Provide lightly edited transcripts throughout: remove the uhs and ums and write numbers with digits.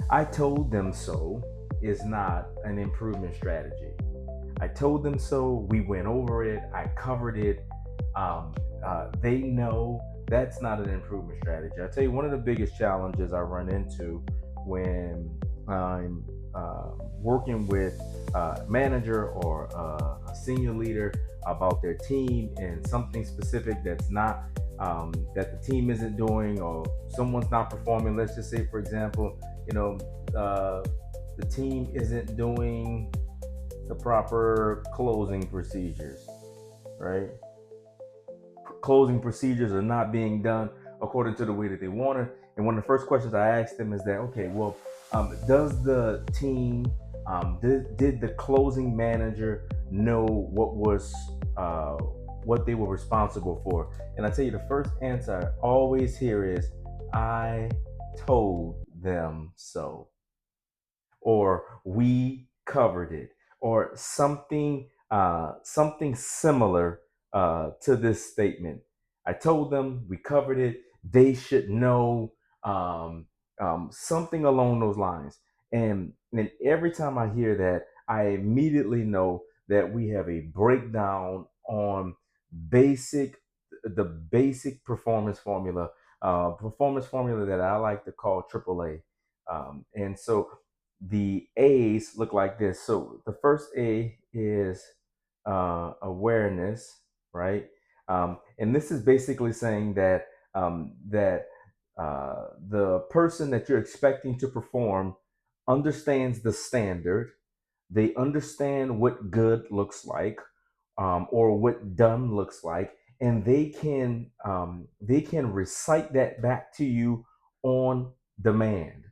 I told them so is not an improvement strategy. I told them so. We went over it. I covered it. Um, they know that's not an improvement strategy. I tell you, one of the biggest challenges I run into when I'm working with a manager or a senior leader about their team and something specific that's not that the team isn't doing or someone's not performing. Let's just say, for example, you know, uh, the team isn't doing the proper closing procedures, right? Closing procedures are not being done according to the way that they want it. And one of the first questions I ask them is that, okay, well, does the team, did the closing manager know what they were responsible for? And I tell you, the first answer I always hear is, I told them so, or we covered it, or something similar to this statement. I told them we covered it. They should know, something along those lines. And every time I hear that, I immediately know that we have a breakdown on basic the basic performance formula that I like to call AAA. And so the A's look like this. So the first A is awareness, right? And this is basically saying that the person that you're expecting to perform understands the standard. They understand what good looks like, or what done looks like, and they can recite that back to you on demand.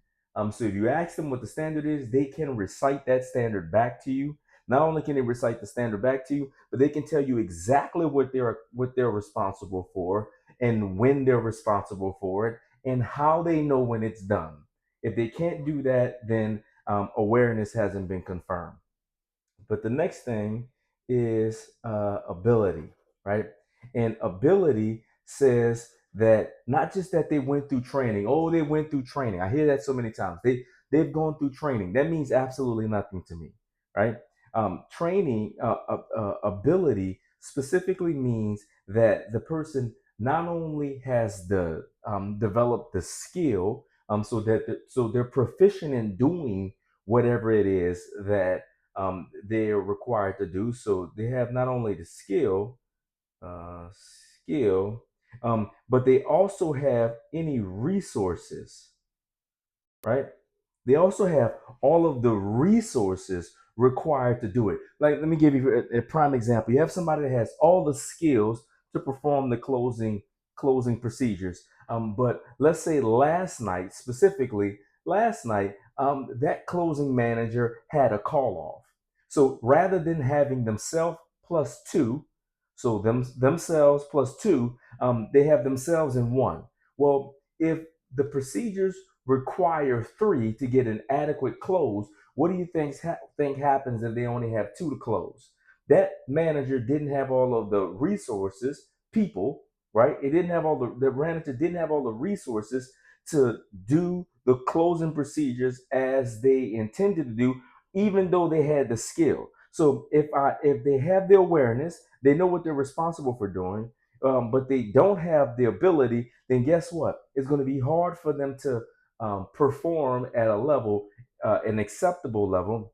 So if you ask them what the standard is, they can recite that standard back to you. Not only can they recite the standard back to you, but they can tell you exactly what they're responsible for and when they're responsible for it and how they know when it's done. If they can't do that, then awareness hasn't been confirmed. But the next thing is ability, right? And ability says that not just that they went through training. Oh, they went through training. I hear that so many times. They've gone through training. That means absolutely nothing to me, right? Training ability specifically means that the person not only has developed the skill, so they're proficient in doing whatever it is that they're required to do. So they have not only the skill, but they also have any resources, right? They also have all of the resources required to do it. Like, let me give you a prime example. You have somebody that has all the skills to perform the closing procedures. But let's say last night, that closing manager had a call off. So rather than having themselves plus two, so themselves plus two, they have themselves in one. Well, if the procedures require three to get an adequate close, what do you think happens if they only have two to close? That manager didn't have all of the resources, people, right? It didn't have all the manager didn't have all the resources to do the closing procedures as they intended to do, even though they had the skill. So if they have the awareness, they know what they're responsible for doing, but they don't have the ability, then guess what? It's going to be hard for them to perform at a level, an acceptable level.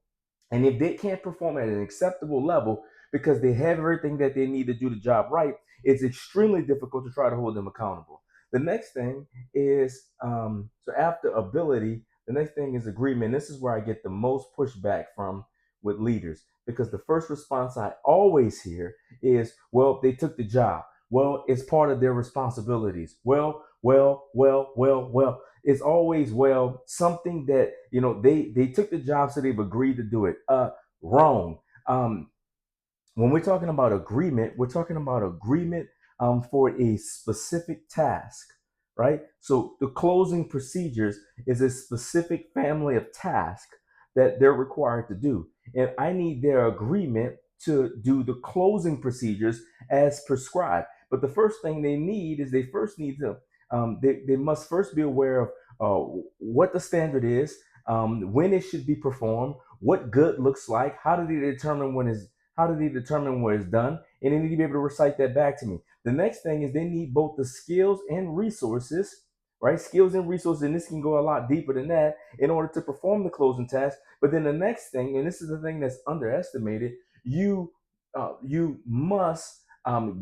And if they can't perform at an acceptable level because they have everything that they need to do the job right, it's extremely difficult to try to hold them accountable. The next thing is, so after ability, the next thing is agreement. This is where I get the most pushback from with leaders, because the first response I always hear is, well, they took the job. Well, it's part of their responsibilities. Well. It's always, well, something that, they took the job, so they've agreed to do it. Wrong. When we're talking about agreement, we're talking about agreement for a specific task, right? So the closing procedures is a specific family of tasks that they're required to do. And I need their agreement to do the closing procedures as prescribed. But the first thing they need is they must first be aware of what the standard is. when it should be performed, what good looks like, how do they determine where it's done, and they need to be able to recite that back to me. The next thing is they need both the skills and resources, right? Skills and resources, and this can go a lot deeper than that in order to perform the closing task. But then the next thing, and this is the thing that's underestimated, you must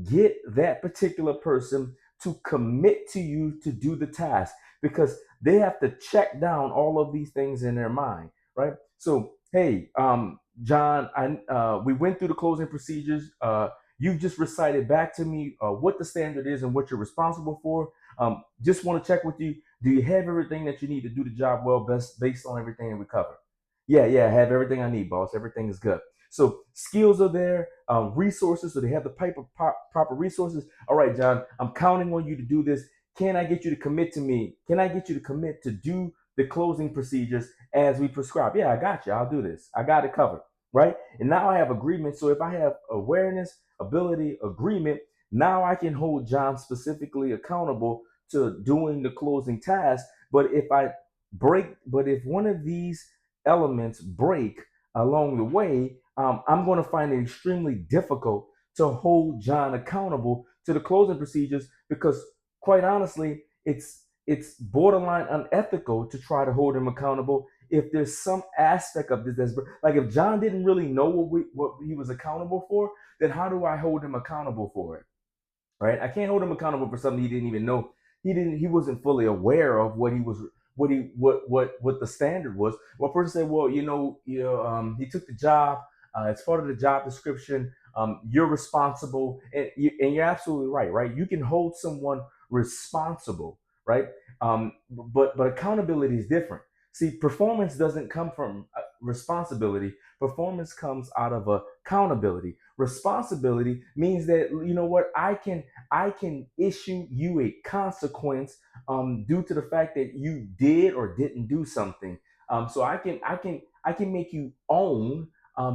get that particular person to commit to you to do the task because they have to check down all of these things in their mind, right? So, hey, John, we went through the closing procedures. You just recited back to me what the standard is and what you're responsible for. Just want to check with you. Do you have everything that you need to do the job well, best based on everything that we covered? Yeah, I have everything I need, boss. Everything is good. So skills are there, resources. So they have the proper resources. All right, John, I'm counting on you to do this. Can I get you to commit to me? Can I get you to commit to do the closing procedures as we prescribe? Yeah, I got you. I'll do this. I got it covered. Right. And now I have agreement. So if I have awareness, ability, agreement, now I can hold John specifically accountable to doing the closing task. But if one of these elements break along the way, I'm going to find it extremely difficult to hold John accountable to the closing procedures because, quite honestly, it's borderline unethical to try to hold him accountable if there's some aspect of this that's like if John didn't really know what he was accountable for, then how do I hold him accountable for it? Right? I can't hold him accountable for something he didn't even know. He wasn't fully aware of what the standard was. One person said, well, he took the job. It's part of the job description. You're responsible, and you're absolutely right. Right? You can hold someone responsible, right? But accountability is different. See, performance doesn't come from responsibility. Performance comes out of accountability. Responsibility means that you know what I can issue you a consequence due to the fact that you did or didn't do something. So I can make you own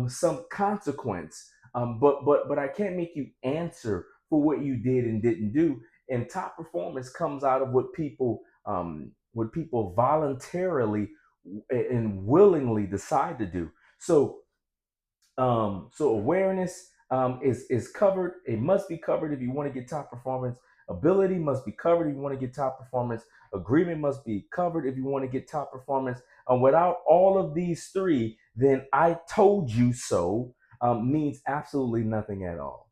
some consequence, but I can't make you answer for what you did and didn't do. And top performance comes out of what people voluntarily and willingly decide to do. So awareness is covered. It must be covered if you want to get top performance. Ability must be covered if you want to get top performance. Agreement must be covered if you want to get top performance. And without all of these three, then I told you so means absolutely nothing at all.